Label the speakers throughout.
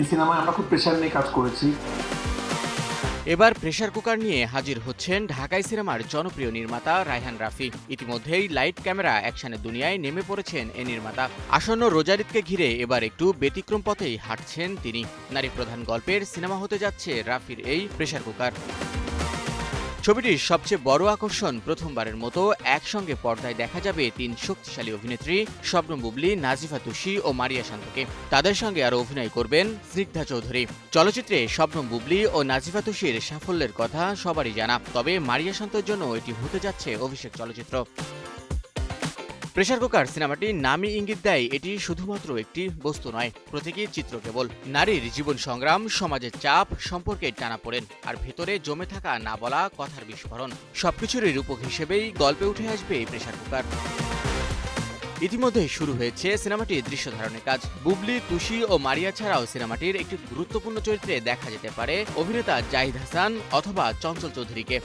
Speaker 1: এই সিনেমায় আমরা খুব প্রেশার নিয়ে কাজ করেছি।
Speaker 2: এবার প্রেসার কুকার নিয়ে হাজির হচ্ছেন ঢাকাই সিনেমার জনপ্রিয় নির্মাতা রায়হান রাফি। ইতিমধ্যেই লাইট ক্যামেরা অ্যাকশনের দুনিয়ায় নেমে পড়েছেন এই নির্মাতা। আসন্ন রোজার ঈদকে ঘিরে এবার একটু ব্যতিক্রম পথেই হাঁটছেন তিনি। নারী প্রধান গল্পের সিনেমা হতে যাচ্ছে রাফির এই প্রেসার কুকার। ছবিটির সবচেয়ে বড় আকর্ষণ, প্রথমবারের মতো একসঙ্গে পর্দায় দেখা যাবে তিন শক্তিশালী অভিনেত্রী শবনম বুবলী, নাজিফা তুষি ও মারিয়া শান্তকে। তাদের সঙ্গে আরও অভিনয় করবেন স্নিগ্ধা চৌধুরী। চলচ্চিত্রে শবনম বুবলী ও নাজিফা তুষির সাফল্যের কথা সবারই জানা, তবে মারিয়া শান্তর জন্য এটি হতে যাচ্ছে অভিষেক চলচ্চিত্র। প্রেসার কুকার সিনেমাটি নামই ইঙ্গিত দেয় এটি শুধুমাত্র একটি বস্তু নয়, প্রতীকী চিত্র কেবল। নারীর জীবন সংগ্রাম, সমাজের চাপ, সম্পর্কের টানাপোড়েন আর ভেতরে জমে থাকা না বলা কথার বিস্ফোরণ, সবকিছুরই রূপক হিসেবেই গল্পে উঠে আসবে এই প্রেসার কুকার। ইতিমধ্যে শুরু হয়েছে সিনেমাটির দৃশ্য ধারণের কাজ। বুবলী, তুষি ও মারিয়া ছাড়াও সিনেমাটির একটি গুরুত্বপূর্ণ চরিত্রে দেখা যেতে পারে অভিনেতা জাহিদ হাসান অথবা চঞ্চল চৌধুরীকে।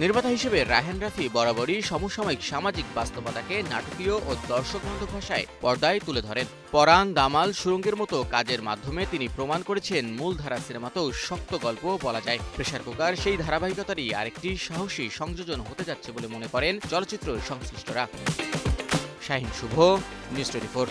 Speaker 2: নির্মাতা হিসেবে রায়হান রাফি বরাবরই সমসাময়িক সামাজিক বাস্তবতাকে নাটকীয় ও দর্শকবান্ধব ভাষায় পর্দায় তুলে ধরেন। পরাণ, দামাল, সুরঙ্গের মতো কাজের মাধ্যমে তিনি প্রমাণ করেছেন মূলধারা সিনেমাতেও শক্ত গল্প বলা যায়। প্রেসার কুকার সেই ধারাবাহিকতারই আরেকটি সাহসী সংযোজন হতে যাচ্ছে বলে মনে করেন চলচ্চিত্র সংশ্লিষ্টরা। শাহিন শুভ, নিউজ 24।